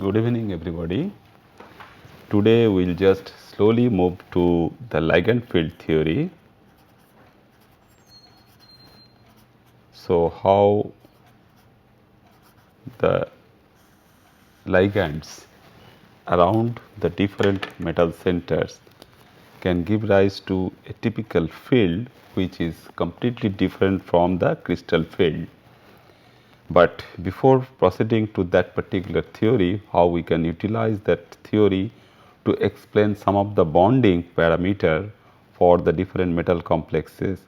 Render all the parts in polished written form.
Good evening, everybody. Today we'll just slowly move to the ligand field theory. So, how the ligands around the different metal centers can give rise to a typical field which is completely different from the crystal field. But before proceeding to that particular theory, how we can utilize that theory to explain some of the bonding parameter for the different metal complexes,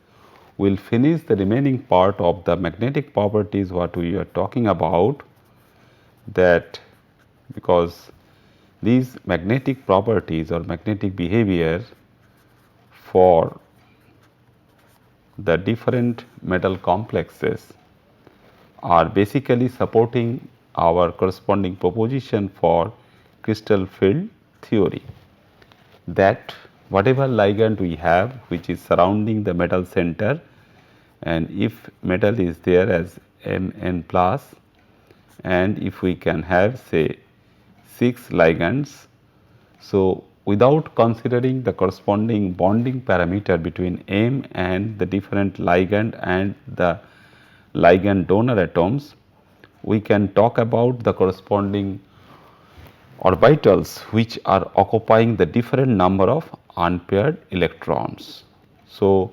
we will finish the remaining part of the magnetic properties what we are talking about, that because these magnetic properties or magnetic behavior for the different metal complexes are basically supporting our corresponding proposition for crystal field theory, that whatever ligand we have which is surrounding the metal center, and if metal is there as Mn plus, and if we can have say 6 ligands. So, without considering the corresponding bonding parameter between M and the different ligand and the ligand donor atoms, we can talk about the corresponding orbitals which are occupying the different number of unpaired electrons. So,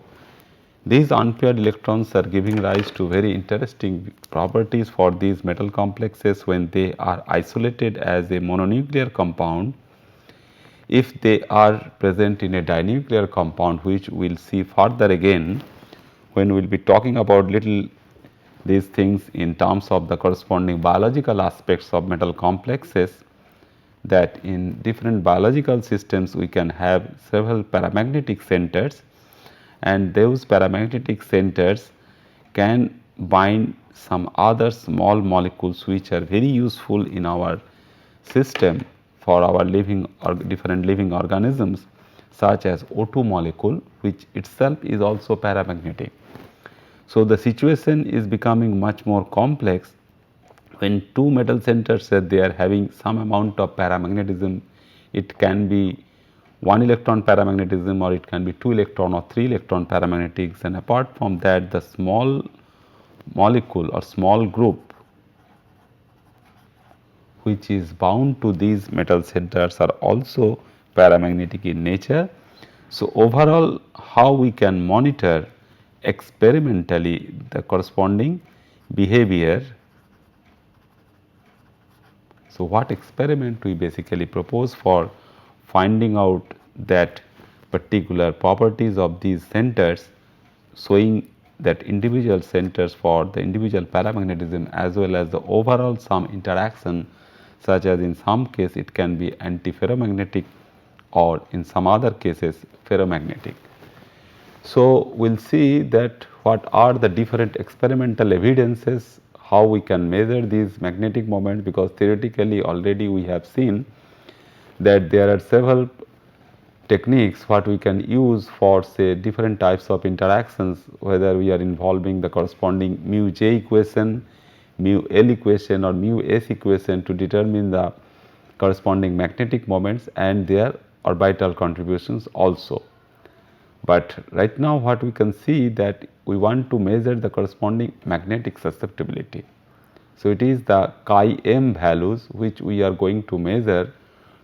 these unpaired electrons are giving rise to very interesting properties for these metal complexes when they are isolated as a mononuclear compound. If they are present in a dinuclear compound, which we will see further again when we will be talking about little these things in terms of the corresponding biological aspects of metal complexes, that in different biological systems we can have several paramagnetic centers, and those paramagnetic centers can bind some other small molecules which are very useful in our system for our living or different living organisms, such as O2 molecule, which itself is also paramagnetic. So, the situation is becoming much more complex when two metal centers are they are having some amount of paramagnetism. It can be 1 electron paramagnetism, or it can be 2 electron or 3 electron paramagnetics, and apart from that the small molecule or small group which is bound to these metal centers are also paramagnetic in nature. So, overall how we can monitor experimentally the corresponding behavior. So, what experiment we basically propose for finding out that particular properties of these centers, showing that individual centers for the individual paramagnetism as well as the overall some interaction, such as in some case it can be antiferromagnetic or in some other cases ferromagnetic. So, we will see that what are the different experimental evidences, how we can measure these magnetic moments, because theoretically already we have seen that there are several techniques what we can use for say different types of interactions, whether we are involving the corresponding mu j equation, mu L equation or mu S equation to determine the corresponding magnetic moments and their orbital contributions also. But right now what we can see that we want to measure the corresponding magnetic susceptibility. So, it is the chi m values which we are going to measure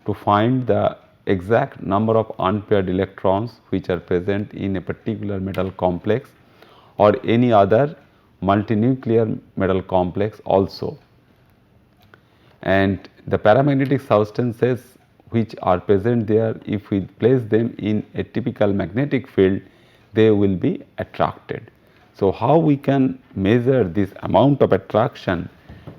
to find the exact number of unpaired electrons which are present in a particular metal complex or any other multinuclear metal complex also. And the paramagnetic substances which are present there, if we place them in a typical magnetic field, they will be attracted. So, how we can measure this amount of attraction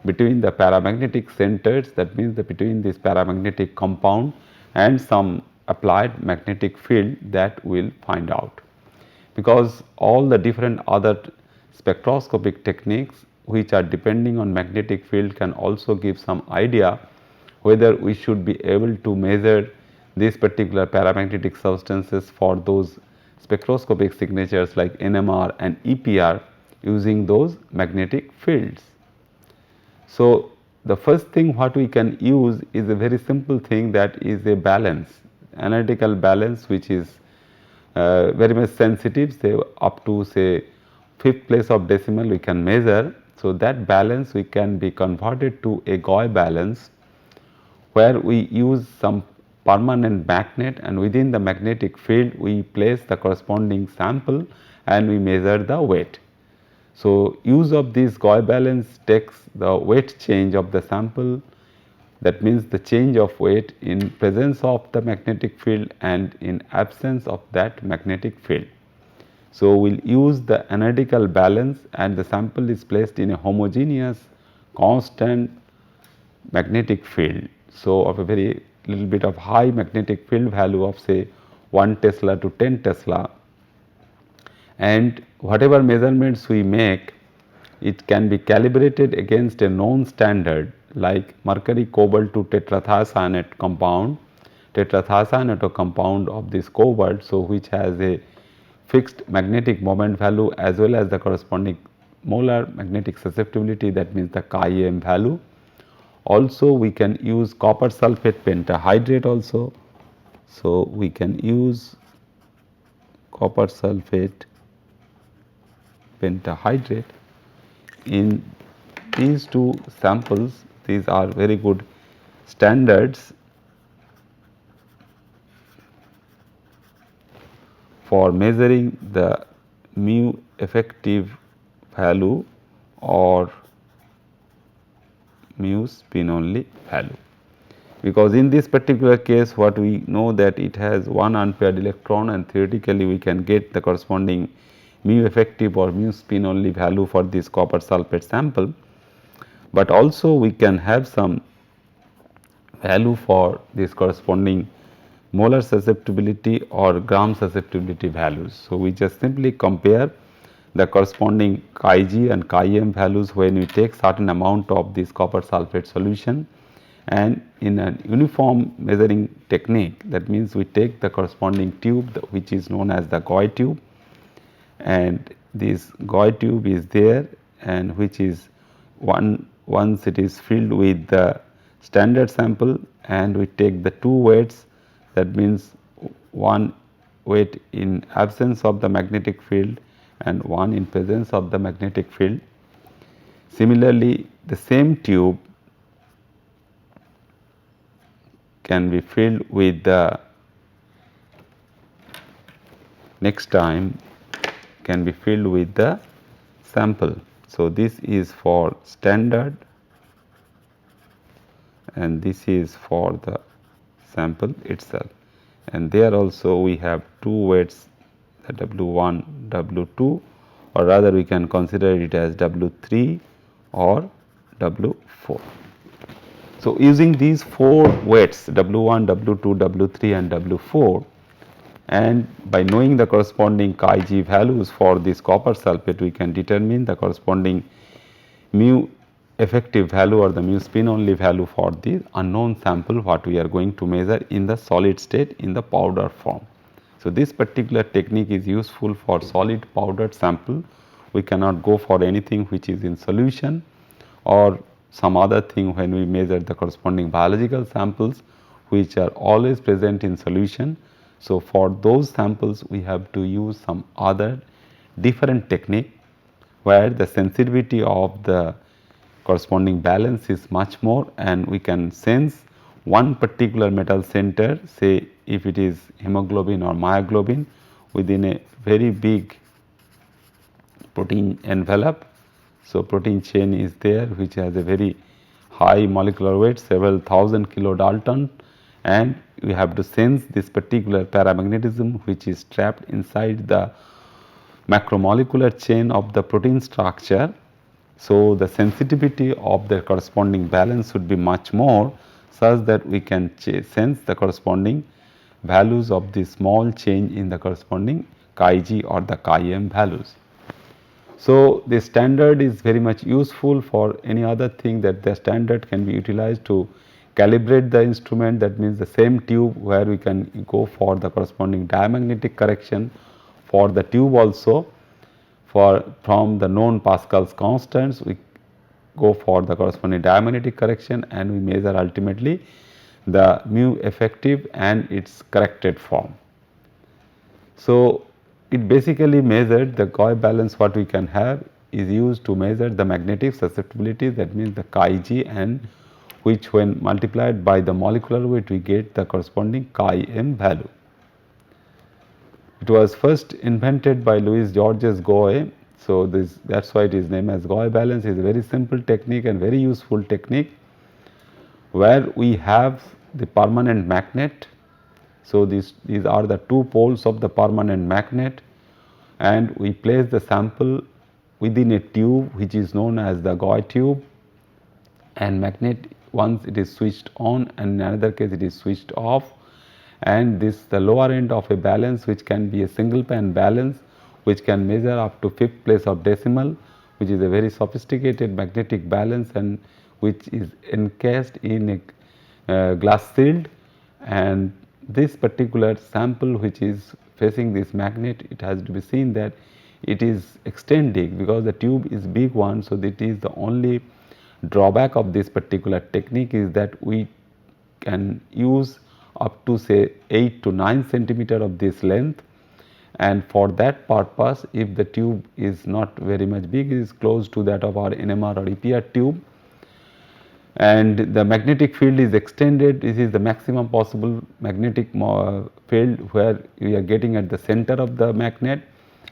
between the paramagnetic centers, that means that between this paramagnetic compound and some applied magnetic field, that we will find out, because all the different other spectroscopic techniques which are depending on magnetic field can also give some idea whether we should be able to measure these particular paramagnetic substances for those spectroscopic signatures like NMR and EPR using those magnetic fields. So, the first thing what we can use is a very simple thing, that is a balance, analytical balance, which is very much sensitive, say up to say fifth place of decimal we can measure. So, that balance we can be converted to a Gauss balance, where we use some permanent magnet, and within the magnetic field we place the corresponding sample and we measure the weight. So, use of this Gauss balance takes the weight change of the sample, that means the change of weight in presence of the magnetic field and in absence of that magnetic field. So, we will use the analytical balance, and the sample is placed in a homogeneous constant magnetic field. So, of a very little bit of high magnetic field value of say 1 Tesla to 10 Tesla, and whatever measurements we make, it can be calibrated against a known standard like mercury cobalt to tetrathiocyanate compound, tetrathiocyanate compound of this cobalt, so which has a fixed magnetic moment value as well as the corresponding molar magnetic susceptibility, that means the chi-m value. Also we can use copper sulphate pentahydrate also. So, we can use copper sulphate pentahydrate in these two samples. These are very good standards for measuring the mu effective value or mu spin only value, because in this particular case what we know that it has one unpaired electron, and theoretically we can get the corresponding mu effective or mu spin only value for this copper sulphate sample, but also we can have some value for this corresponding molar susceptibility or gram susceptibility values. So, we just simply compare the corresponding chi-g and chi-m values when we take certain amount of this copper sulphate solution, and in a uniform measuring technique, that means we take the corresponding tube which is known as the Gauss tube, and this Gauss tube is there, and which is once it is filled with the standard sample, and we take the two weights, that means one weight in absence of the magnetic field and one in presence of the magnetic field. Similarly, the same tube can be filled with the next time can be filled with the sample. So, this is for standard and this is for the sample itself, and there also we have two weights, the W1, W2, or rather we can consider it as W3 or W4. So, using these four weights W1, W2, W3 and W4, and by knowing the corresponding chi-g values for this copper sulphate, we can determine the corresponding mu effective value or the mu spin only value for the unknown sample what we are going to measure in the solid state in the powder form. So, this particular technique is useful for solid powdered sample. We cannot go for anything which is in solution or some other thing when we measure the corresponding biological samples which are always present in solution. So, for those samples we have to use some other different technique where the sensitivity of the corresponding balance is much more, and we can sense one particular metal center, say if it is hemoglobin or myoglobin, within a very big protein envelope. So, protein chain is there which has a very high molecular weight, several thousand kilodalton, and we have to sense this particular paramagnetism which is trapped inside the macromolecular chain of the protein structure. So, the sensitivity of the corresponding balance should be much more, such that we can sense the corresponding values of the small change in the corresponding chi-g or the chi-m values. So, the standard is very much useful for any other thing, that the standard can be utilized to calibrate the instrument, that means the same tube where we can go for the corresponding diamagnetic correction for the tube also. For from the known Pascal's constants, we go for the corresponding diamagnetic correction, and we measure ultimately the mu effective and its corrected form. So, it basically measured the Gauss balance. What we can have is used to measure the magnetic susceptibility, that means the chi g, and which when multiplied by the molecular weight we get the corresponding chi m value. It was first invented by Louis Georges Gauss. So, that is why it is named as Gauss balance. It is a very simple technique and very useful technique where we have the permanent magnet. So, these are the two poles of the permanent magnet, and we place the sample within a tube which is known as the Gauss tube, and magnet once it is switched on and in another case it is switched off, and this the lower end of a balance which can be a single pan balance which can measure up to 5th place of decimal, which is a very sophisticated magnetic balance and which is encased in a glass shield. And this particular sample which is facing this magnet, it has to be seen that it is extending because the tube is big one. So, that is the only drawback of this particular technique, is that we can use up to say 8 to 9 centimeter of this length, and for that purpose if the tube is not very much big, it is close to that of our NMR or EPR tube, and the magnetic field is extended. This is the maximum possible magnetic field where we are getting at the center of the magnet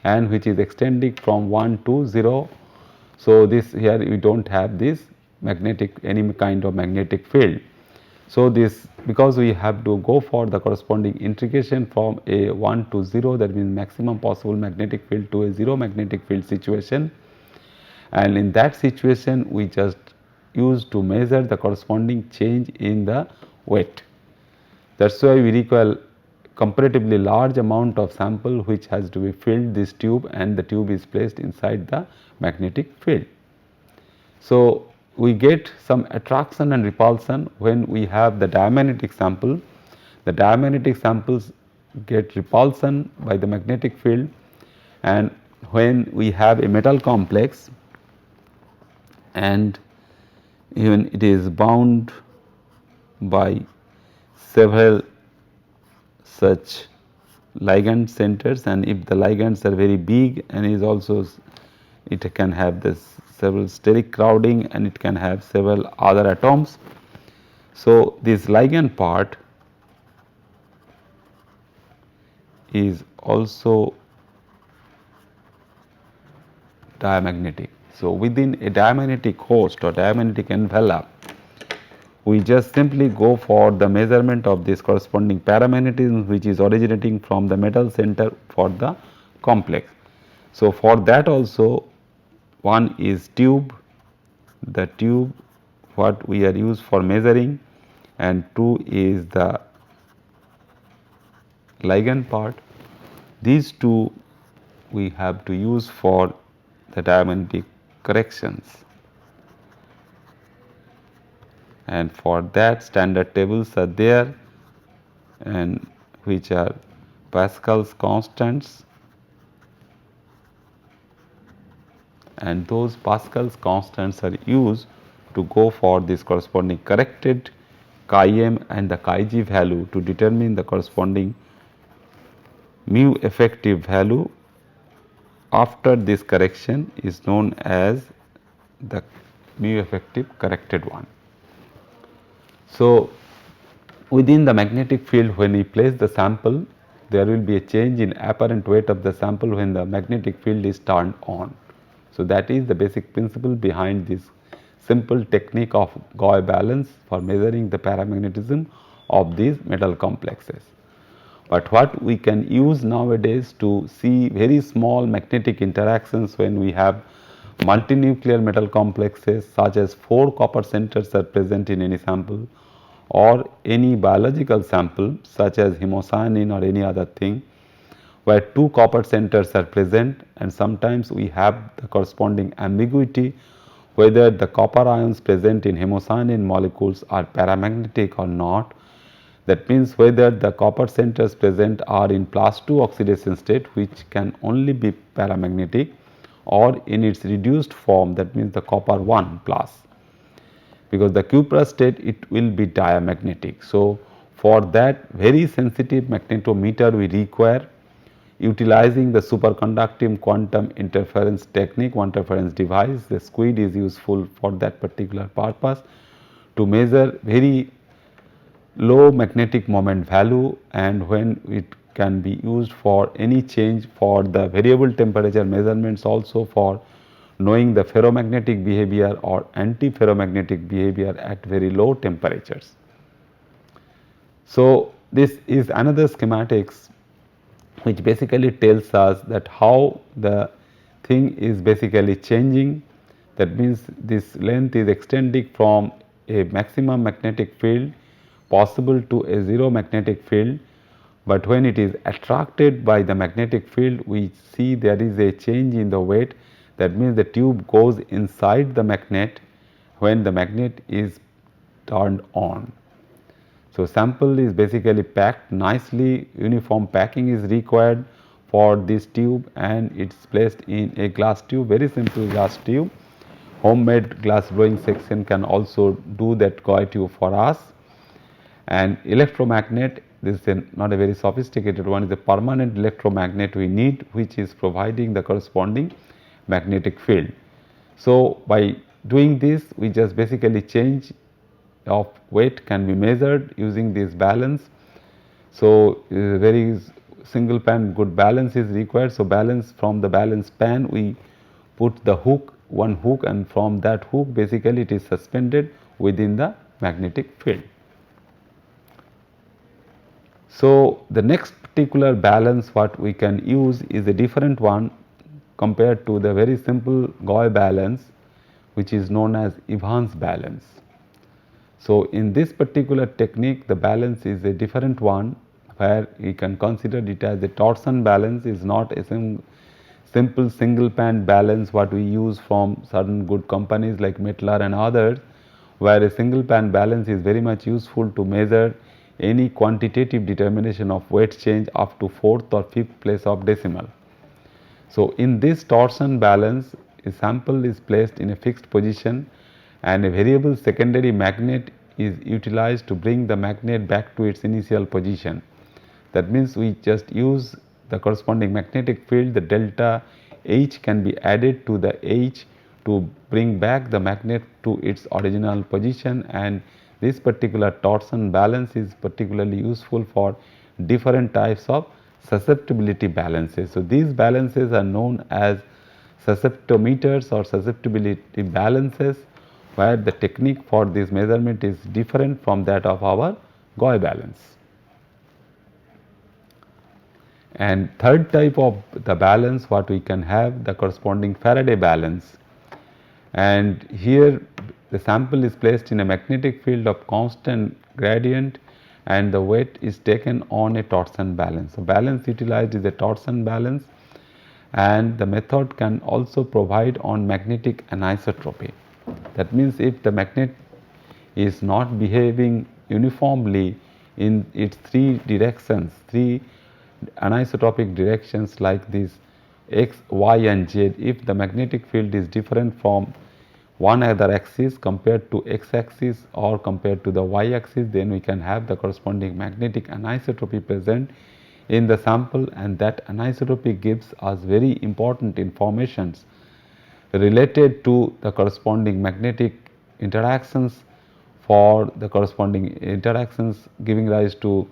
and which is extending from 1 to 0. So, this here we do not have this magnetic any kind of magnetic field. So, this because we have to go for the corresponding integration from a 1 to 0, that means maximum possible magnetic field to a 0 magnetic field situation, and in that situation we just use to measure the corresponding change in the weight. That is why we require comparatively large amount of sample which has to be filled this tube, and the tube is placed inside the magnetic field. So, we get some attraction and repulsion when we have the diamagnetic sample. The diamagnetic samples get repulsion by the magnetic field, and when we have a metal complex and even it is bound by several such ligand centers, and if the ligands are very big and is also it can have this several steric crowding and it can have several other atoms. So, this ligand part is also diamagnetic. So, within a diamagnetic host or diamagnetic envelope, we just simply go for the measurement of this corresponding paramagnetism which is originating from the metal center for the complex. So, for that also one is tube, the tube what we are used for measuring, and two is the ligand part. These two we have to use for the diamagnetic corrections, and for that standard tables are there, and which are Pascal's constants, and those Pascal's constants are used to go for this corresponding corrected chi m and the chi g value to determine the corresponding mu effective value after this correction is known as the mu effective corrected one. So, within the magnetic field when we place the sample, there will be a change in apparent weight of the sample when the magnetic field is turned on. So, that is the basic principle behind this simple technique of Gauss balance for measuring the paramagnetism of these metal complexes. But what we can use nowadays to see very small magnetic interactions when we have multinuclear metal complexes such as 4 copper centers are present in any sample, or any biological sample such as hemocyanin or any other thing where 2 copper centers are present, and sometimes we have the corresponding ambiguity whether the copper ions present in hemocyanin molecules are paramagnetic or not. That means whether the copper centers present are in +2 oxidation state which can only be paramagnetic, or in its reduced form, that means the copper 1 plus, because the cuprous state it will be diamagnetic. So, for that very sensitive magnetometer we require, utilizing the superconducting quantum interference technique, quantum interference device. The SQUID is useful for that particular purpose to measure very low magnetic moment value, and when it can be used for any change for the variable temperature measurements, also for knowing the ferromagnetic behavior or anti-ferromagnetic behavior at very low temperatures. So, this is another schematics which basically tells us that how the thing is basically changing. That means this length is extending from a maximum magnetic field possible to a zero magnetic field, but when it is attracted by the magnetic field we see there is a change in the weight. That means the tube goes inside the magnet when the magnet is turned on. So, sample is basically packed nicely, uniform packing is required for this tube, and it is placed in a glass tube, very simple glass tube. Homemade glass blowing section can also do that coil tube for us. And electromagnet, this is not a very sophisticated one, is a permanent electromagnet we need, which is providing the corresponding magnetic field. So, by doing this we just basically change of weight can be measured using this balance. So, very single pan good balance is required. So, balance, from the balance pan we put the hook, one hook, and from that hook basically it is suspended within the magnetic field. So, the next particular balance what we can use is a different one compared to the very simple Gauss balance, which is known as Evans balance. So, in this particular technique the balance is a different one, where we can consider it as a torsion balance, is not a simple single pan balance what we use from certain good companies like Mettler and others, where a single pan balance is very much useful to measure any quantitative determination of weight change up to 4th or 5th place of decimal. So, in this torsion balance a sample is placed in a fixed position and a variable secondary magnet is utilized to bring the magnet back to its initial position. That means we just use the corresponding magnetic field, the delta H can be added to the H to bring back the magnet to its original position, and this particular torsion balance is particularly useful for different types of susceptibility balances. So, these balances are known as susceptometers or susceptibility balances, where the technique for this measurement is different from that of our Gauss balance. And third type of the balance what we can have, the corresponding Faraday balance, and here the sample is placed in a magnetic field of constant gradient and the weight is taken on a torsion balance. So, balance utilized is a torsion balance, and the method can also provide on magnetic anisotropy. That means, if the magnet is not behaving uniformly in its three directions, three anisotropic directions like this x, y and z, if the magnetic field is different from one other axis compared to x axis or compared to the y axis, then we can have the corresponding magnetic anisotropy present in the sample, and that anisotropy gives us very important informations related to the corresponding magnetic interactions for the corresponding interactions giving rise to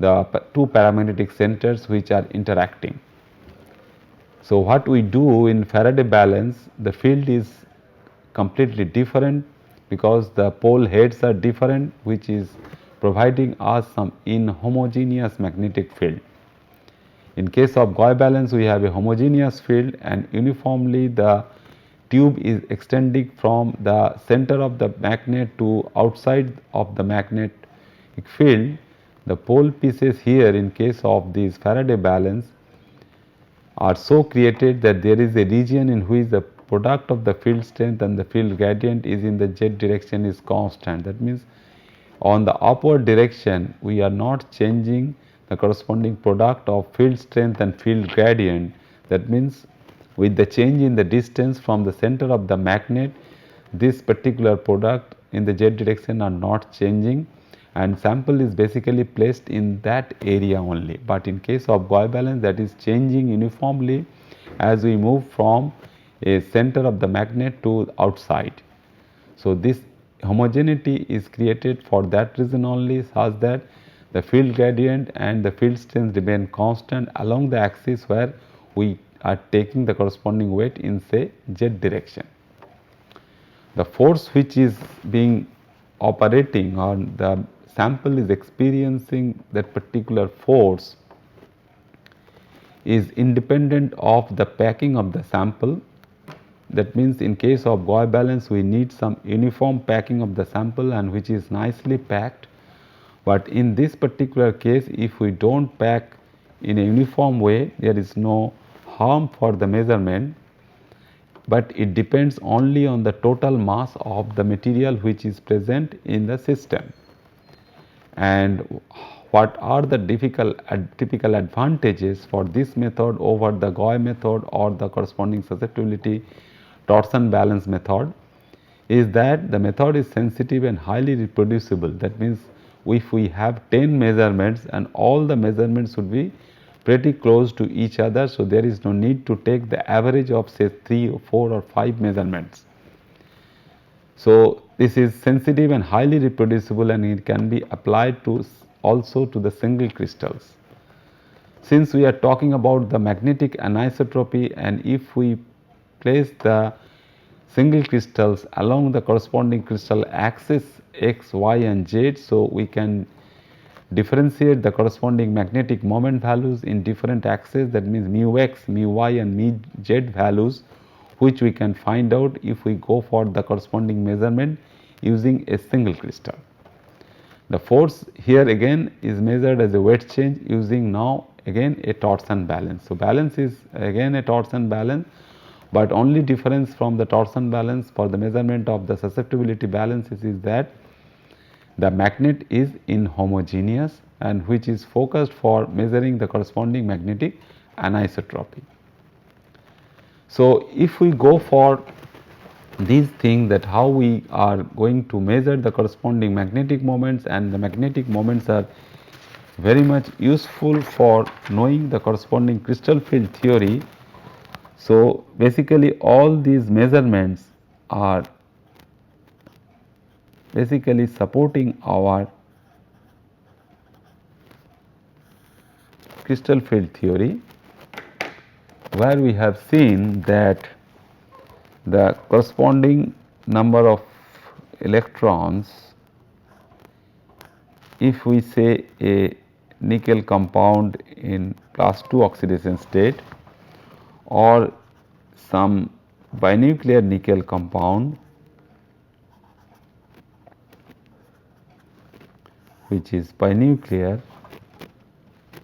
the two paramagnetic centers which are interacting. So, what we do in Faraday balance, the field is completely different because the pole heads are different, which is providing us some inhomogeneous magnetic field. In case of Gauss balance, we have a homogeneous field and uniformly the tube is extending from the center of the magnet to outside of the magnetic field. The pole pieces here in case of this Faraday balance are so created that there is a region in which the product of the field strength and the field gradient is in the z direction is constant. That means, on the upward direction we are not changing the corresponding product of field strength and field gradient. That means, With the change in the distance from the center of the magnet, this particular product in the z direction are not changing, and sample is basically placed in that area only. But in case of covalence, that is changing uniformly as we move from a center of the magnet to outside. So this homogeneity is created for that reason only, such that the field gradient and the field strength remain constant along the axis where we are taking the corresponding weight in, say, z direction. The force which is being operating, or the sample is experiencing that particular force, is independent of the packing of the sample. That means in case of covalence, we need some uniform packing of the sample and which is nicely packed. But in this particular case, if we do not pack in a uniform way, there is no harm for the measurement, but it depends only on the total mass of the material which is present in the system. And what are the typical advantages for this method over the Goy method or the corresponding susceptibility torsion balance method, is that the method is sensitive and highly reproducible. That means if we have 10 measurements and all the measurements should be pretty close to each other, so there is no need to take the average of, say, 3 or 4 or 5 measurements. So this is sensitive and highly reproducible, and it can be applied to also to the single crystals. Since we are talking about the magnetic anisotropy, and if we place the single crystals along the corresponding crystal axis x, y and z, so we can differentiate the corresponding magnetic moment values in different axes, that means mu x, mu y and mu z values, which we can find out if we go for the corresponding measurement using a single crystal. The force here again is measured as a weight change using now again a torsion balance. So balance is again a torsion balance, but only difference from the torsion balance for the measurement of the susceptibility balances is that the magnet is inhomogeneous, and which is focused for measuring the corresponding magnetic anisotropy. So if we go for these things, that how we are going to measure the corresponding magnetic moments, and the magnetic moments are very much useful for knowing the corresponding crystal field theory. So basically all these measurements are basically supporting our crystal field theory, where we have seen that the corresponding number of electrons, if we say a nickel compound in +2 oxidation state or some binuclear nickel compound which is binuclear,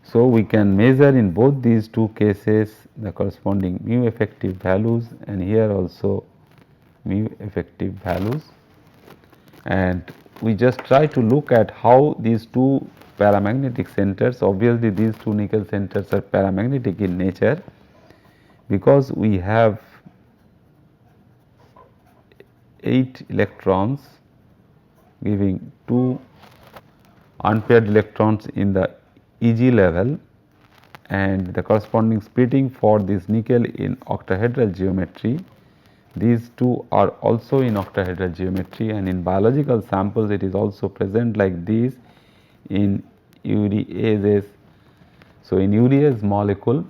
so we can measure in both these two cases the corresponding mu effective values, and here also mu effective values, and we just try to look at how these two paramagnetic centers, obviously these two nickel centers are paramagnetic in nature, because we have 8 electrons giving 2 unpaired electrons in the Eg level, and the corresponding splitting for this nickel in octahedral geometry. These two are also in octahedral geometry, and in biological samples it is also present like this in ureases. So in urease molecule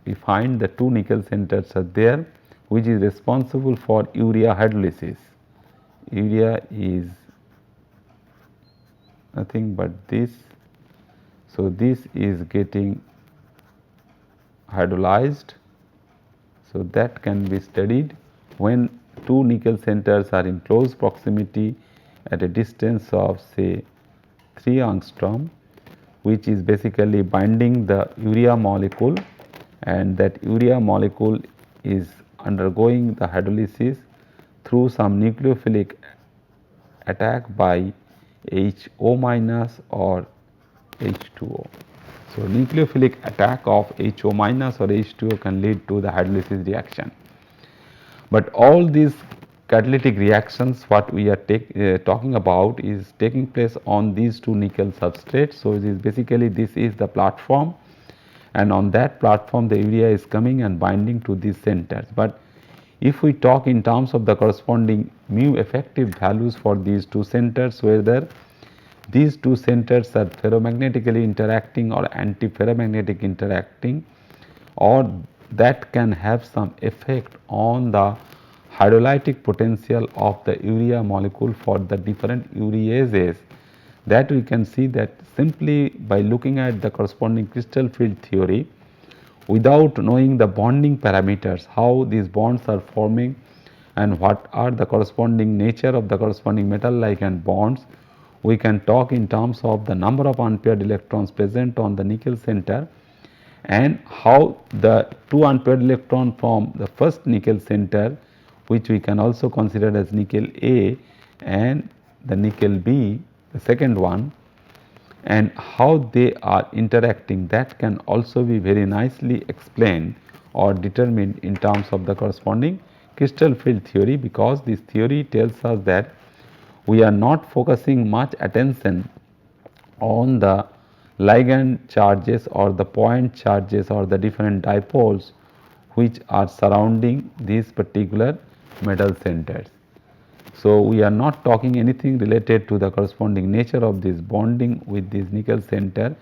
we find the 2 nickel centers are there, which is responsible for urea hydrolysis. Urea is nothing but this. So this is getting hydrolyzed. So that can be studied when 2 nickel centers are in close proximity at a distance of, say, 3 angstrom, which is basically binding the urea molecule, and that urea molecule is undergoing the hydrolysis through some nucleophilic attack by HO minus or H2O. So, nucleophilic attack of HO minus or H2O can lead to the hydrolysis reaction. But all these catalytic reactions what we are talking about is taking place on these two nickel substrates. So, it is basically this is the platform, and on that platform the urea is coming and binding to these centers. But if we talk in terms of the corresponding mu effective values for these two centers, whether these two centers are ferromagnetically interacting or antiferromagnetic interacting, or that can have some effect on the hydrolytic potential of the urea molecule for the different ureases, that we can see that simply by looking at the corresponding crystal field theory without knowing the bonding parameters, how these bonds are forming and what are the corresponding nature of the corresponding metal ligand bonds, we can talk in terms of the number of unpaired electrons present on the nickel center and how the two unpaired electron from the first nickel center, which we can also consider as nickel A, and the nickel B, the second one, and how they are interacting, that can also be very nicely explained or determined in terms of the corresponding crystal field theory, because this theory tells us that we are not focusing much attention on the ligand charges or the point charges or the different dipoles which are surrounding these particular metal centers. So, we are not talking anything related to the corresponding nature of this bonding with this nickel center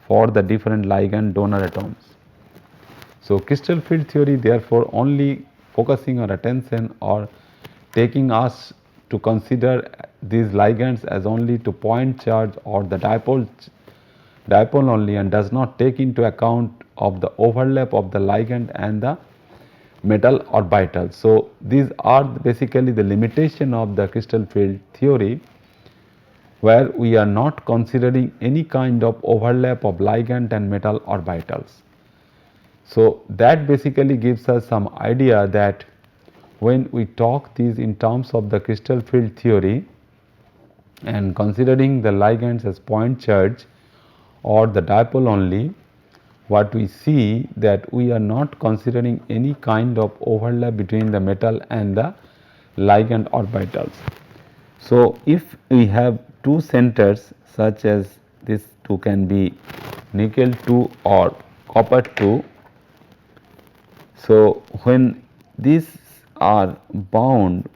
for the different ligand donor atoms. So, crystal field theory therefore only focusing our attention or taking us to consider these ligands as only to point charge or the dipole only, and does not take into account of the overlap of the ligand and the metal orbitals. So, these are basically the limitation of the crystal field theory, where we are not considering any kind of overlap of ligand and metal orbitals. So, that basically gives us some idea that when we talk these in terms of the crystal field theory and considering the ligands as point charge or the dipole only, what we see that we are not considering any kind of overlap between the metal and the ligand orbitals. So, if we have two centers such as this two can be nickel 2 or copper 2. So, when these are bound,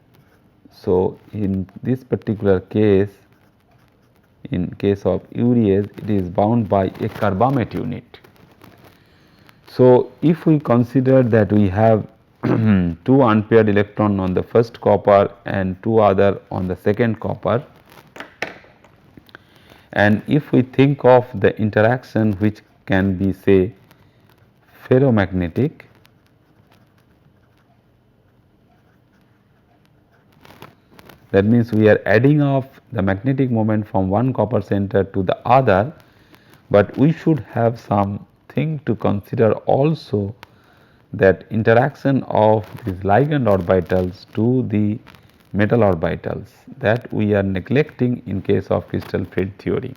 so in this particular case, in case of urease, it is bound by a carbamate unit. So, if we consider that we have two unpaired electron on the first copper and two other on the second copper, and if we think of the interaction which can be say ferromagnetic, that means we are adding off the magnetic moment from one copper center to the other, but we should have something to consider also, that interaction of these ligand orbitals to the metal orbitals, that we are neglecting in case of crystal field theory.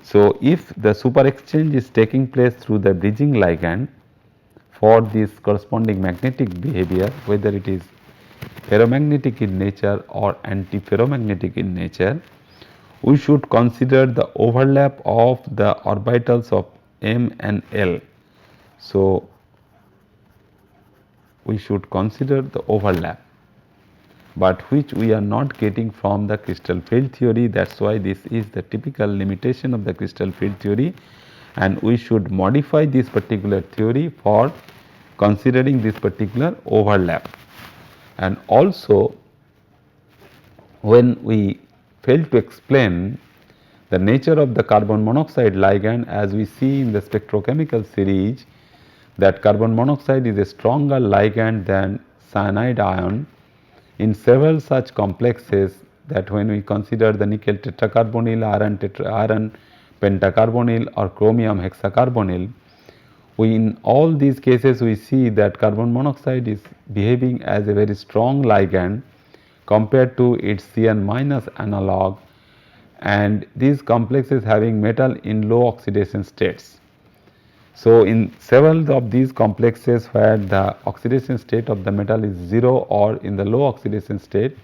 So, if the super exchange is taking place through the bridging ligand for this corresponding magnetic behavior, whether it is ferromagnetic in nature or antiferromagnetic in nature, we should consider the overlap of the orbitals of M and L. So, we should consider the overlap, but which we are not getting from the crystal field theory. That is why this is the typical limitation of the crystal field theory, and we should modify this particular theory for considering this particular overlap. And also, when we fail to explain the nature of the carbon monoxide ligand, as we see in the spectrochemical series, that carbon monoxide is a stronger ligand than cyanide ion in several such complexes, that when we consider the nickel tetracarbonyl, iron pentacarbonyl or chromium hexacarbonyl, in all these cases we see that carbon monoxide is behaving as a very strong ligand compared to its Cn minus analog, and these complexes having metal in low oxidation states. So, in several of these complexes where the oxidation state of the metal is 0 or in the low oxidation state,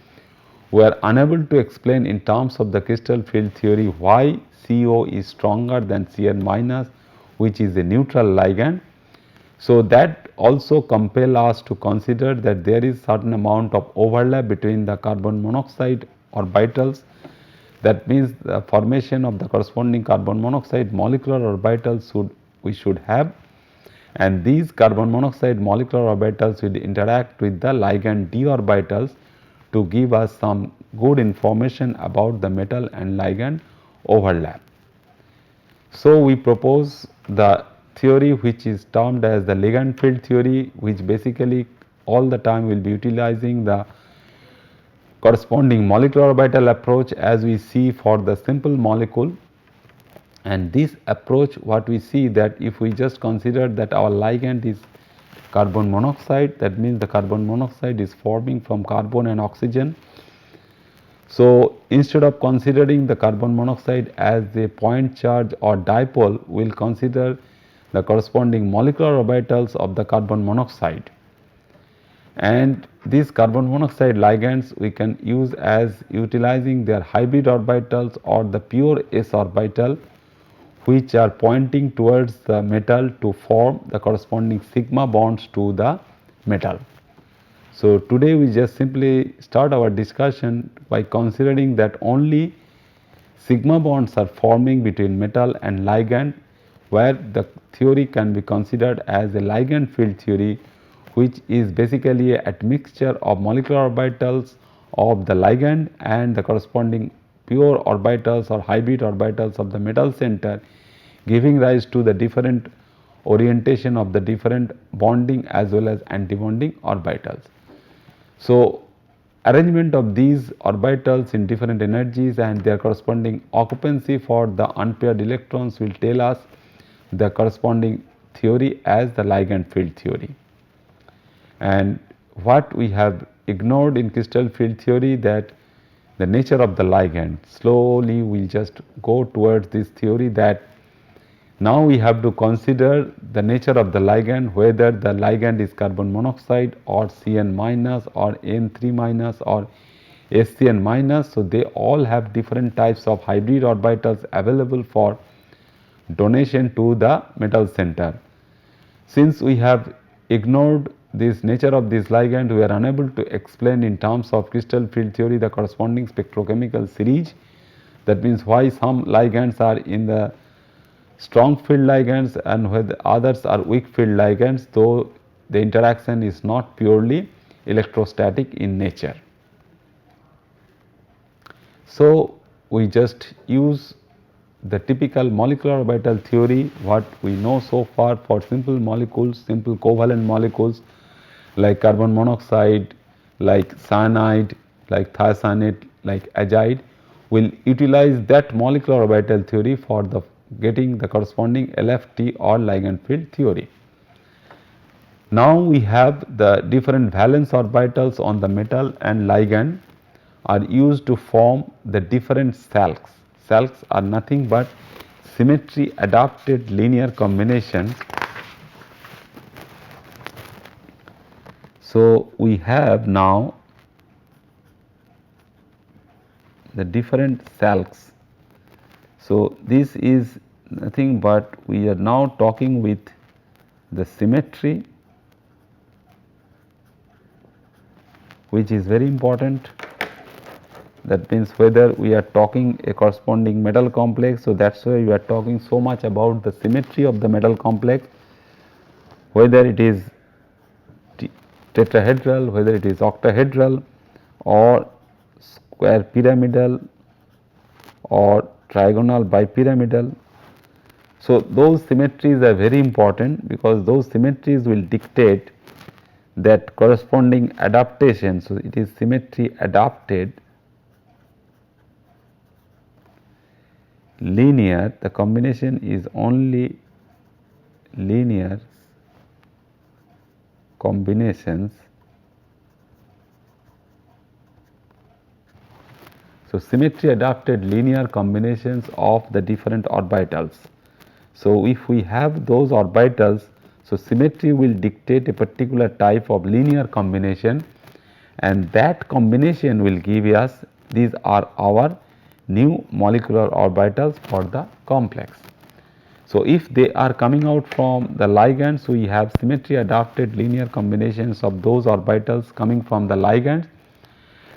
we are unable to explain in terms of the crystal field theory why CO is stronger than Cn minus, which is a neutral ligand. So, that also compel us to consider that there is certain amount of overlap between the carbon monoxide orbitals. That means the formation of the corresponding carbon monoxide molecular orbitals we should have, and these carbon monoxide molecular orbitals will interact with the ligand d orbitals to give us some good information about the metal and ligand overlap. So, we propose the theory which is termed as the ligand field theory, which basically all the time will be utilizing the corresponding molecular orbital approach as we see for the simple molecule. And this approach, what we see that if we just consider that our ligand is carbon monoxide, that means the carbon monoxide is forming from carbon and oxygen. So, instead of considering the carbon monoxide as a point charge or dipole, we will consider the corresponding molecular orbitals of the carbon monoxide. And these carbon monoxide ligands we can use as utilizing their hybrid orbitals or the pure s orbital, which are pointing towards the metal to form the corresponding sigma bonds to the metal. So, today we just simply start our discussion by considering that only sigma bonds are forming between metal and ligand, where the theory can be considered as a ligand field theory, which is basically a admixture of molecular orbitals of the ligand and the corresponding pure orbitals or hybrid orbitals of the metal center, giving rise to the different orientation of the different bonding as well as antibonding orbitals. So, arrangement of these orbitals in different energies and their corresponding occupancy for the unpaired electrons will tell us the corresponding theory as the ligand field theory. And what we have ignored in crystal field theory, that the nature of the ligand, slowly we will just go towards this theory that now we have to consider the nature of the ligand, whether the ligand is carbon monoxide or Cn minus or N3 minus or SCN minus. So, they all have different types of hybrid orbitals available for donation to the metal center. Since we have ignored this nature of this ligand, we are unable to explain in terms of crystal field theory the corresponding spectrochemical series. That means why some ligands are in the strong field ligands and whether others are weak field ligands, though the interaction is not purely electrostatic in nature. So, we just use the typical molecular orbital theory what we know so far for simple molecules, simple covalent molecules like carbon monoxide, like cyanide, like thiocyanate, like azide. Will utilize that molecular orbital theory for the getting the corresponding LFT or ligand field theory. Now we have the different valence orbitals on the metal and ligand are used to form the different salks. Salks are nothing but symmetry adapted linear combinations. So, we have now the different salks. So, this is nothing but we are now talking with the symmetry, which is very important. That means whether we are talking a corresponding metal complex. So, that is why we are talking so much about the symmetry of the metal complex, whether it is tetrahedral, whether it is octahedral or square pyramidal or trigonal bipyramidal. So, those symmetries are very important because those symmetries will dictate that corresponding adaptation. So, it is symmetry adapted linear, the combination is only linear combinations. So, symmetry adapted linear combinations of the different orbitals. So if we have those orbitals, so symmetry will dictate a particular type of linear combination, and that combination will give us, these are our new molecular orbitals for the complex. So if they are coming out from the ligands, we have symmetry adapted linear combinations of those orbitals coming from the ligands,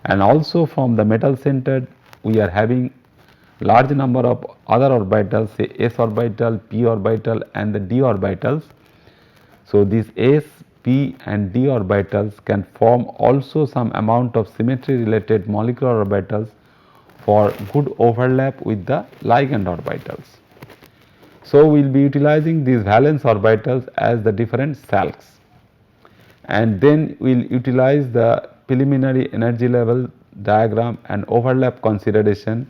and also from the metal center we are having large number of other orbitals, say s orbital, p orbital and the d orbitals. So these s, p and d orbitals can form also some amount of symmetry related molecular orbitals for good overlap with the ligand orbitals. So we will be utilizing these valence orbitals as the different salks, and then we will utilize the preliminary energy level diagram and overlap consideration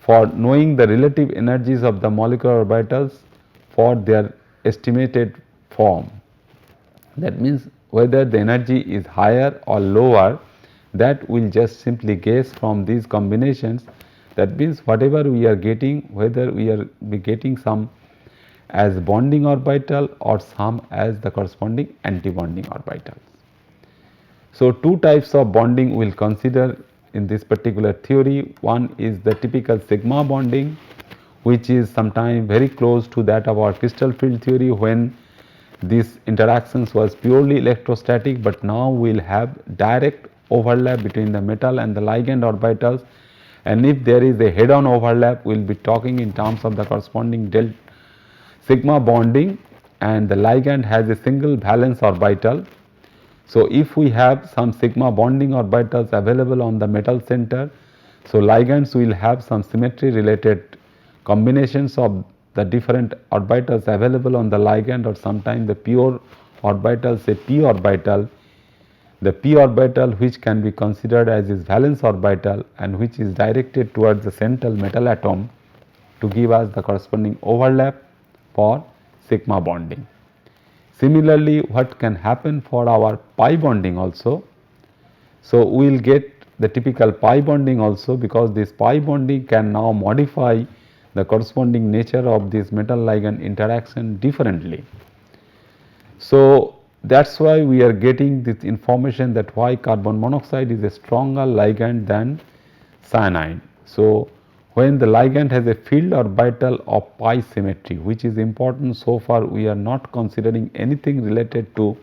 for knowing the relative energies of the molecular orbitals for their estimated form. That means whether the energy is higher or lower, that we will just simply guess from these combinations. That means whatever we are getting, whether we are getting some as bonding orbital or some as the corresponding anti-bonding orbitals. So two types of bonding we will consider in this particular theory. One is the typical sigma bonding, which is sometimes very close to that of our crystal field theory when these interactions was purely electrostatic, but now we will have direct overlap between the metal and the ligand orbitals, and if there is a head on overlap, we will be talking in terms of the corresponding delta sigma bonding, and the ligand has a single valence orbital. So if we have some sigma bonding orbitals available on the metal center, so ligands will have some symmetry related combinations of the different orbitals available on the ligand, or sometimes the pure orbital, say p orbital, the p orbital which can be considered as its valence orbital and which is directed towards the central metal atom to give us the corresponding overlap for sigma bonding. Similarly, what can happen for our pi bonding also? So we will get the typical pi bonding also, because this pi bonding can now modify the corresponding nature of this metal ligand interaction differently. So that is why we are getting this information that why carbon monoxide is a stronger ligand than cyanide. So when the ligand has a field orbital of pi symmetry, which is important, so far we are not considering anything related to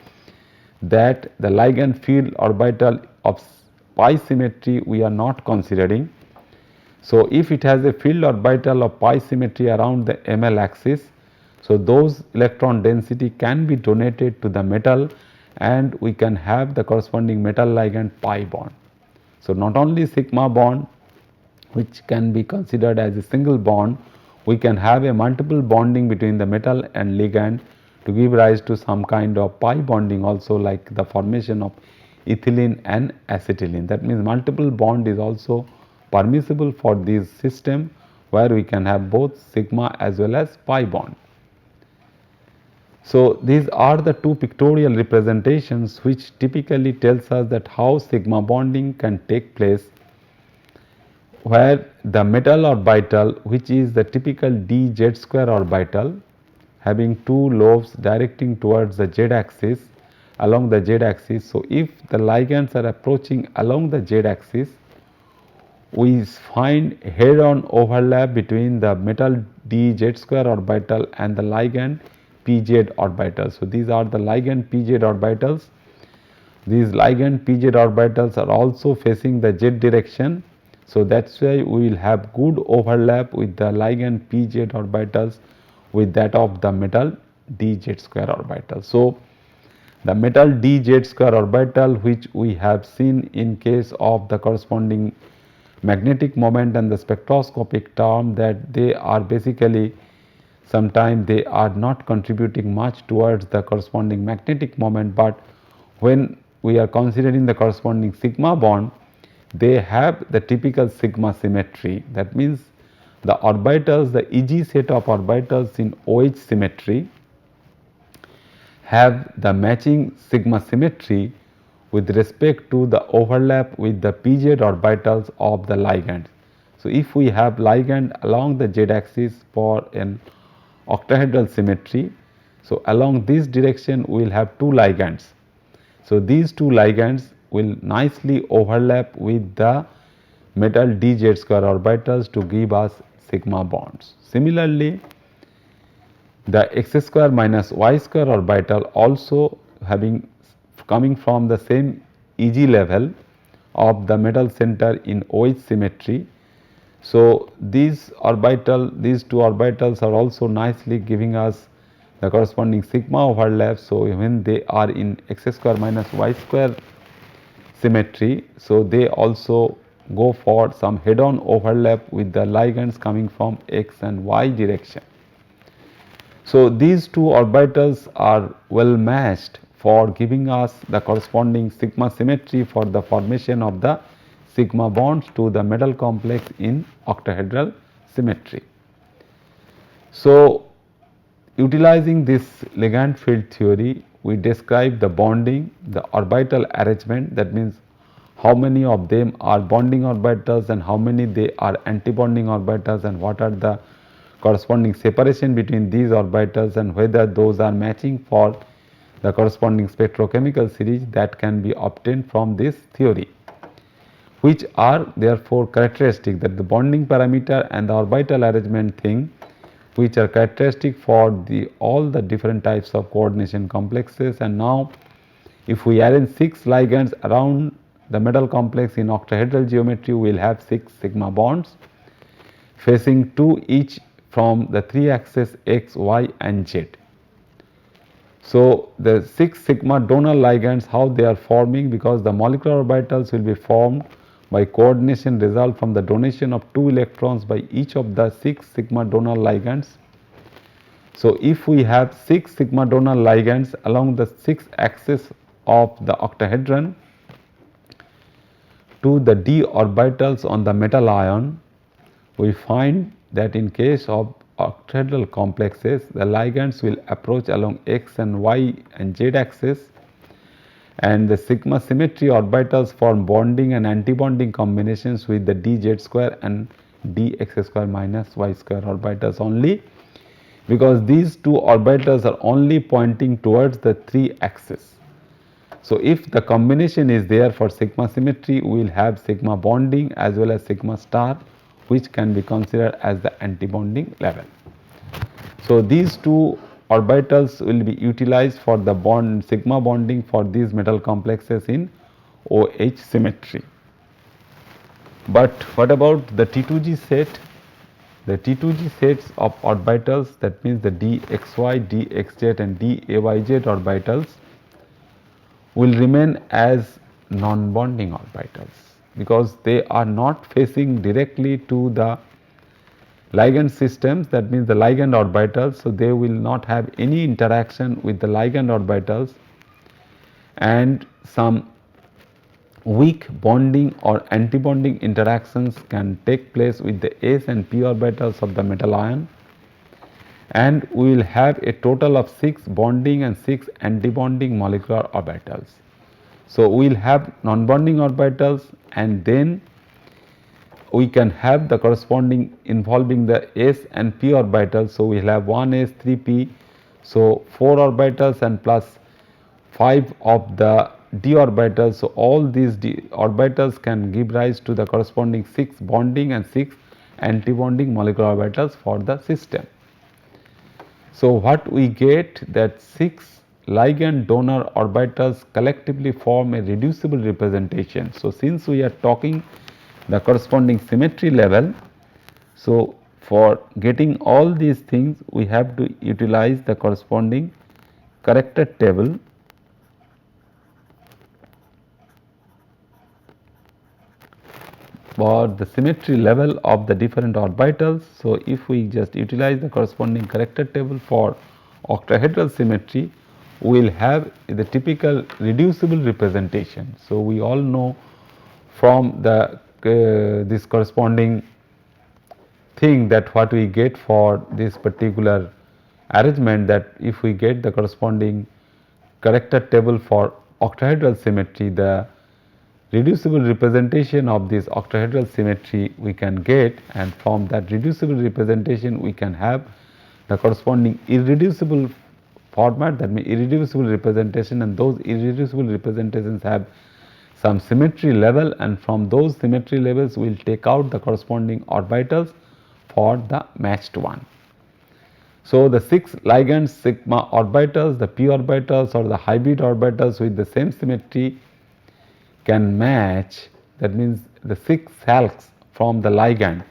that, the ligand field orbital of pi symmetry we are not considering. So if it has a field orbital of pi symmetry around the ml axis, so those electron density can be donated to the metal and we can have the corresponding metal ligand pi bond. So not only sigma bond, which can be considered as a single bond, we can have a multiple bonding between the metal and ligand to give rise to some kind of pi bonding also, like the formation of ethylene and acetylene. That means multiple bond is also permissible for this system, where we can have both sigma as well as pi bond. So these are the two pictorial representations which typically tells us that how sigma bonding can take place, where the metal orbital, which is the typical dz square orbital having two lobes directing towards the z axis, along the z axis. So if the ligands are approaching along the z axis, we find head on overlap between the metal dz square orbital and the ligand pz orbital. So these are the ligand pz orbitals. These ligand pz orbitals are also facing the z direction. So that is why we will have good overlap with the ligand pz orbitals with that of the metal dz square orbital. So the metal dz square orbital, which we have seen in case of the corresponding magnetic moment and the spectroscopic term, that they are basically sometimes they are not contributing much towards the corresponding magnetic moment, but when we are considering the corresponding sigma bond, they have the typical sigma symmetry. That means the orbitals, the Eg set of orbitals in OH symmetry have the matching sigma symmetry with respect to the overlap with the pz orbitals of the ligand. So if we have ligand along the z axis for an octahedral symmetry. So along this direction we will have two ligands. So these two ligands will nicely overlap with the metal dz square orbitals to give us sigma bonds. Similarly, the x square minus y square orbital also coming from the same Eg level of the metal center in OH symmetry. So these two orbitals are also nicely giving us the corresponding sigma overlap. So when they are in x square minus y square symmetry, so they also go for some head-on overlap with the ligands coming from x and y direction. So these two orbitals are well matched for giving us the corresponding sigma symmetry for the formation of the sigma bonds to the metal complex in octahedral symmetry. So utilizing this Ligand field theory, we describe the bonding, the orbital arrangement, that means how many of them are bonding orbitals and how many they are antibonding orbitals, and what are the corresponding separation between these orbitals, and whether those are matching for the corresponding spectrochemical series that can be obtained from this theory, which are therefore characteristic, that the bonding parameter and the orbital arrangement thing, which are characteristic for all the different types of coordination complexes. And now if we arrange 6 ligands around the metal complex in octahedral geometry, we will have 6 sigma bonds facing 2 each from the 3 axes x, y and z. So the 6 sigma donor ligands, how they are forming, because the molecular orbitals will be formed by coordination result from the donation of 2 electrons by each of the 6 sigma donor ligands. So if we have 6 sigma donor ligands along the 6 axis of the octahedron to the d orbitals on the metal ion, we find that in case of octahedral complexes, the ligands will approach along x and y and z axis, and the sigma symmetry orbitals form bonding and antibonding combinations with the dz square and dx square minus y square orbitals only, because these two orbitals are only pointing towards the 3 axis. So if the combination is there for sigma symmetry, we will have sigma bonding as well as sigma star, which can be considered as the antibonding level. So these two orbitals will be utilized for the sigma bonding for these metal complexes in OH symmetry. But what about the T2G set? The T2G sets of orbitals, that means the dxy, dxz and dayz orbitals, will remain as non-bonding orbitals, because they are not facing directly to the ligand systems, that means the ligand orbitals. So they will not have any interaction with the ligand orbitals, and some weak bonding or antibonding interactions can take place with the s and p orbitals of the metal ion, and we will have a total of 6 bonding and 6 antibonding molecular orbitals. So we will have non-bonding orbitals, and then we can have the corresponding involving the s and p orbitals. So we will have 1s, 3p, so 4 orbitals and plus 5 of the d orbitals. So all these d orbitals can give rise to the corresponding 6 bonding and 6 antibonding molecular orbitals for the system. So what we get, that 6 ligand donor orbitals collectively form a reducible representation. So since we are talking the corresponding symmetry level, so for getting all these things we have to utilize the corresponding character table for the symmetry level of the different orbitals. So if we just utilize the corresponding character table for octahedral symmetry, we will have the typical reducible representation. So we all know from the this corresponding thing that what we get for this particular arrangement, that if we get the corresponding character table for octahedral symmetry, the reducible representation of this octahedral symmetry we can get, and from that reducible representation we can have the corresponding irreducible format, that means irreducible representation, and those irreducible representations have some symmetry level, and from those symmetry levels we will take out the corresponding orbitals for the matched one. So, the 6 ligand sigma orbitals, the p orbitals or the hybrid orbitals with the same symmetry can match, that means the 6 salks from the ligand.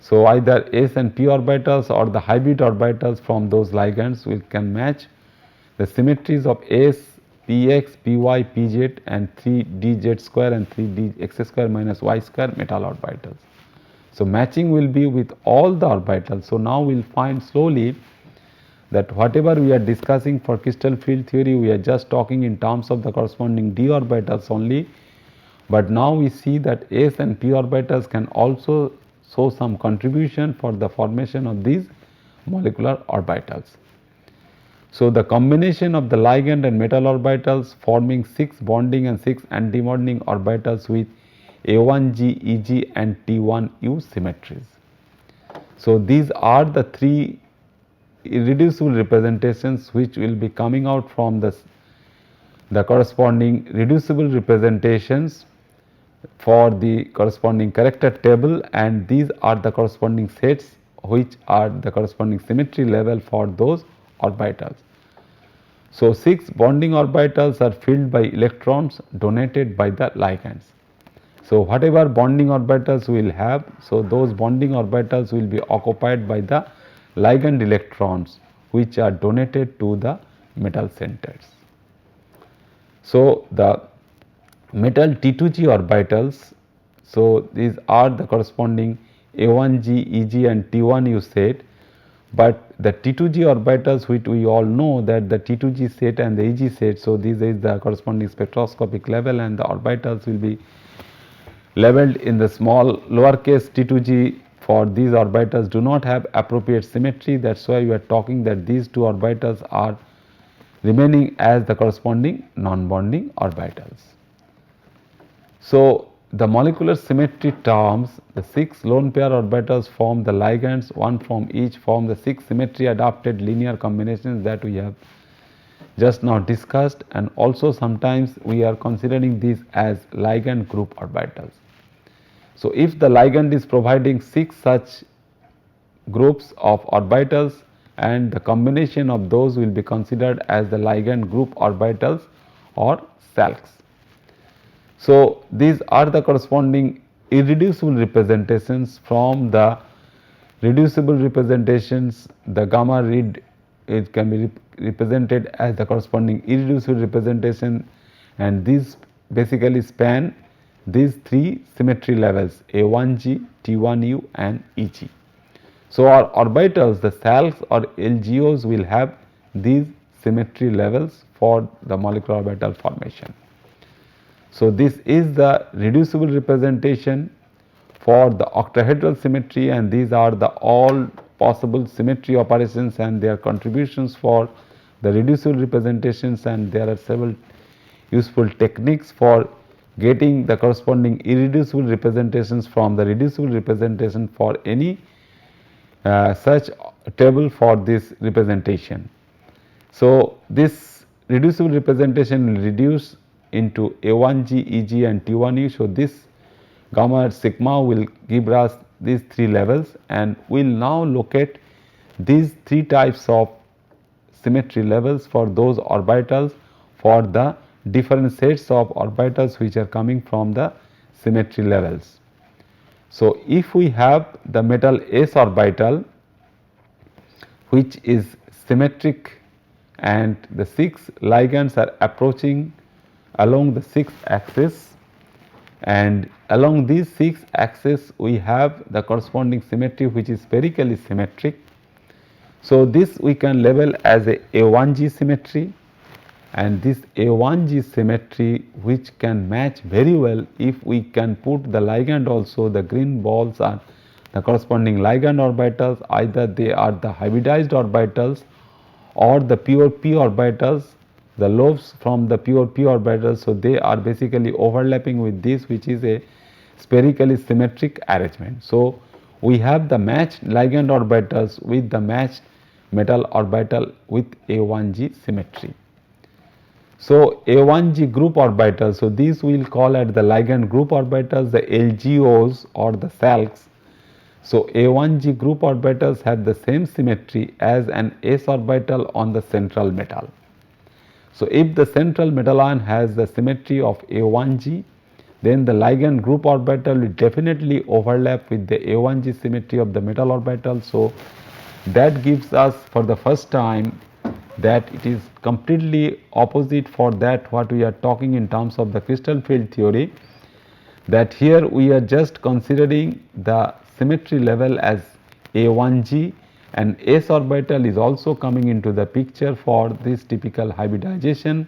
So, either s and p orbitals or the hybrid orbitals from those ligands will can match the symmetries of s, px, py, pz and 3dz square and 3dx square minus y square metal orbitals. So, matching will be with all the orbitals. So, now we will find slowly that whatever we are discussing for crystal field theory, we are just talking in terms of the corresponding d orbitals only, but now we see that s and p orbitals can also show some contribution for the formation of these molecular orbitals. So, the combination of the ligand and metal orbitals forming 6 bonding and 6 anti-bonding orbitals with A1G, EG and T1U symmetries. So, these are the 3 irreducible representations which will be coming out from the corresponding reducible representations for the corresponding character table, and these are the corresponding sets which are the corresponding symmetry level for those orbitals. So, 6 bonding orbitals are filled by electrons donated by the ligands. So, whatever bonding orbitals we will have, so those bonding orbitals will be occupied by the ligand electrons which are donated to the metal centers. So, the metal T2G orbitals, so these are the corresponding A1G, EG and T1U set, but the T2G orbitals which we all know that the T2G set and the EG set, so this is the corresponding spectroscopic level and the orbitals will be labeled in the small lowercase T2G. For these orbitals do not have appropriate symmetry, that is why we are talking that these 2 orbitals are remaining as the corresponding non-bonding orbitals. So, the molecular symmetry terms, the 6 lone pair orbitals form the ligands, one from each form the 6 symmetry adapted linear combinations that we have just now discussed, and also sometimes we are considering these as ligand group orbitals. So, if the ligand is providing 6 such groups of orbitals, and the combination of those will be considered as the ligand group orbitals or salks. So, these are the corresponding irreducible representations. From the reducible representations, the gamma read it can be represented as the corresponding irreducible representation, and these basically span these 3 symmetry levels A1G, T1U and EG. So, our orbitals, the salks or LGOs will have these symmetry levels for the molecular orbital formation. So, this is the reducible representation for the octahedral symmetry, and these are the all possible symmetry operations and their contributions for the reducible representations, and there are several useful techniques for getting the corresponding irreducible representations from the reducible representation for any such table for this representation. So, this reducible representation will reduce into A1G, EG and T1U. So, this gamma sigma will give us these 3 levels, and we will now locate these 3 types of symmetry levels for those orbitals for the different sets of orbitals which are coming from the symmetry levels. So, if we have the metal s orbital which is symmetric and the 6 ligands are approaching along the 6th axis, and along these 6 axes we have the corresponding symmetry which is spherically symmetric. So, this we can label as a A1G symmetry, and this A1G symmetry which can match very well if we can put the ligand also. The green balls are the corresponding ligand orbitals, either they are the hybridized orbitals or the pure p orbitals, the lobes from the pure p orbitals. So, they are basically overlapping with this which is a spherically symmetric arrangement. So, we have the matched ligand orbitals with the matched metal orbital with A1G symmetry. So, A1G group orbitals, so these we will call at the ligand group orbitals, the LGOs or the SALCs. So, A1G group orbitals have the same symmetry as an s orbital on the central metal. So, if the central metal ion has the symmetry of A1G, then the ligand group orbital will definitely overlap with the A1G symmetry of the metal orbital. So, that gives us for the first time that it is completely opposite for that what we are talking in terms of the crystal field theory, that here we are just considering the symmetry level as A1G, and s orbital is also coming into the picture for this typical hybridization,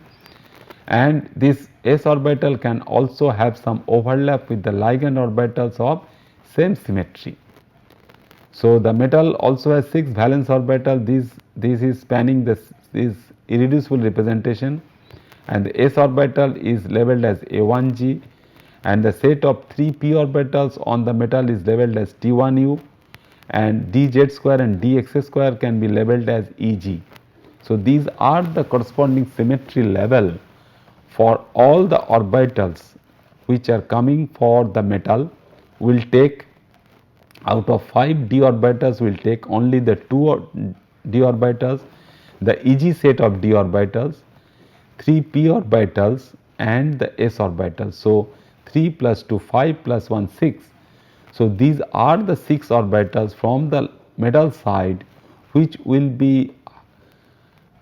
and this s orbital can also have some overlap with the ligand orbitals of same symmetry. So, the metal also has 6 valence orbital. This is spanning this irreducible representation, and the s orbital is labeled as A1G, and the set of 3 p orbitals on the metal is labeled as T1u, and dz square and dx square can be labeled as Eg. So, these are the corresponding symmetry level for all the orbitals which are coming for the metal. Will take out of 5 d orbitals, will take only the 2 d orbitals, the Eg set of d orbitals, 3 p orbitals and the s orbitals. So, 3 plus 2 5 plus 1 6. So, these are the 6 orbitals from the metal side which will be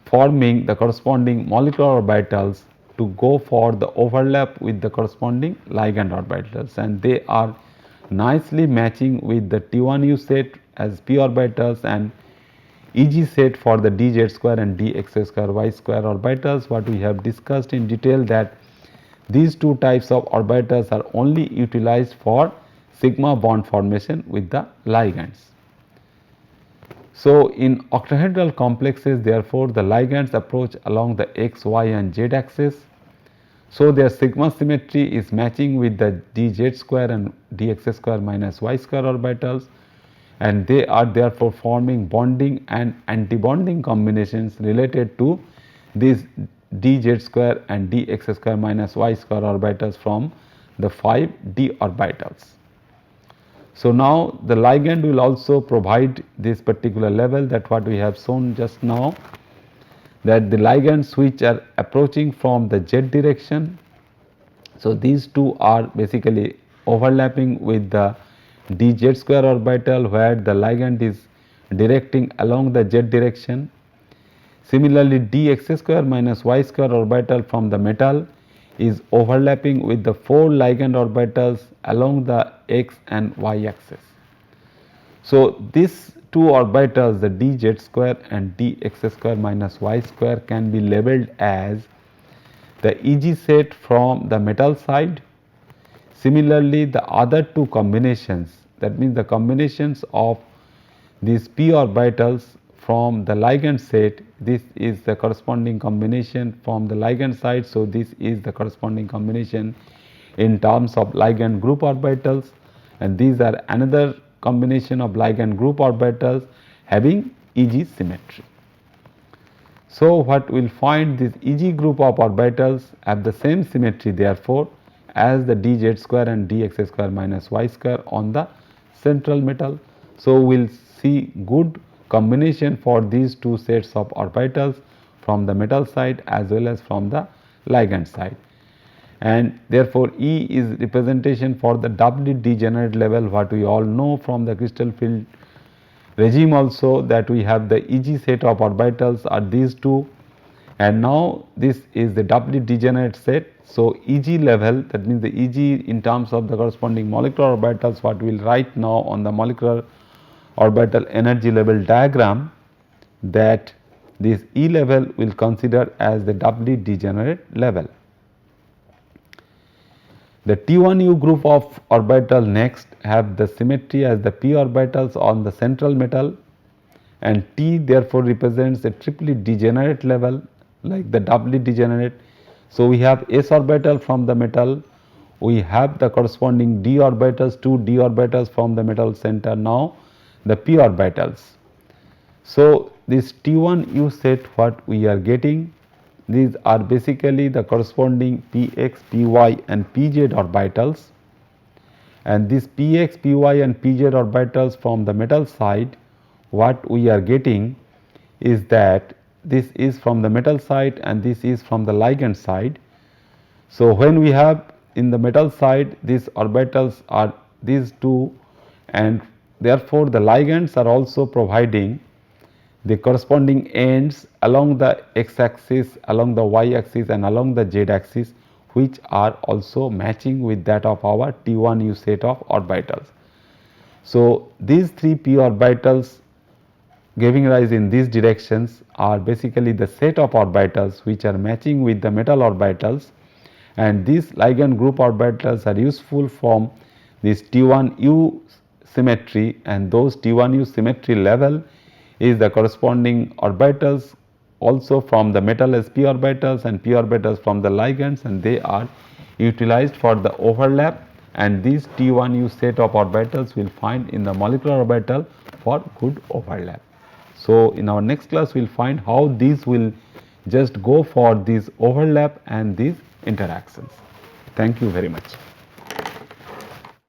forming the corresponding molecular orbitals to go for the overlap with the corresponding ligand orbitals, and they are nicely matching with the T1u set as p orbitals and Eg set for the dz square and dx square y square orbitals. What we have discussed in detail, that these two types of orbitals are only utilized for sigma bond formation with the ligands. So, in octahedral complexes, therefore, the ligands approach along the x, y and z axis. So, their sigma symmetry is matching with the dz square and dx square minus y square orbitals, and they are therefore forming bonding and anti-bonding combinations related to these dz square and dx square minus y square orbitals from the 5 d orbitals. So, now the ligand will also provide this particular level, that what we have shown just now, that the ligands which are approaching from the z direction. So, these two are basically overlapping with the dz square orbital, where the ligand is directing along the z direction. Similarly, dx square minus y square orbital from the metal is overlapping with the 4 ligand orbitals along the x and y axis. So, these two orbitals, the dz square and dx square minus y square, can be labeled as the Eg set from the metal side. Similarly, the other two combinations, that means the combinations of these p orbitals from the ligand set, this is the corresponding combination from the ligand side. So, this is the corresponding combination in terms of ligand group orbitals, and these are another combination of ligand group orbitals having Eg symmetry. So, what we will find, this Eg group of orbitals have the same symmetry therefore as the dz square and dx square minus y square on the central metal. So, we will see good combination for these two sets of orbitals from the metal side as well as from the ligand side, and therefore, E is representation for the doubly degenerate level, what we all know from the crystal field regime also, that we have the Eg set of orbitals are these two, and now this is the doubly degenerate set. So, Eg level, that means the Eg in terms of the corresponding molecular orbitals, what we will write now on the molecular orbital energy level diagram, that this E level will consider as the doubly degenerate level. The T1u group of orbital next have the symmetry as the p orbitals on the central metal, and T therefore represents a triply degenerate level like the doubly degenerate. So, we have s orbital from the metal, we have the corresponding d orbitals, 2 d orbitals from the metal center, now the p orbitals. So, this T1U set what we are getting, these are basically the corresponding Px, Py and Pz orbitals, and these Px, Py and Pz orbitals from the metal side, what we are getting is that this is from the metal side and this is from the ligand side. So, when we have in the metal side these orbitals are these two, and therefore, the ligands are also providing the corresponding ends along the x axis, along the y axis and along the z axis, which are also matching with that of our T1U set of orbitals. So, these three p orbitals giving rise in these directions are basically the set of orbitals which are matching with the metal orbitals, and these ligand group orbitals are useful from this T1U symmetry, and those T1U symmetry level is the corresponding orbitals also from the metal as p orbitals and p orbitals from the ligands, and they are utilized for the overlap, and these T1U set of orbitals will find in the molecular orbital for good overlap. So, in our next class we will find how these will just go for these overlap and these interactions. Thank you very much.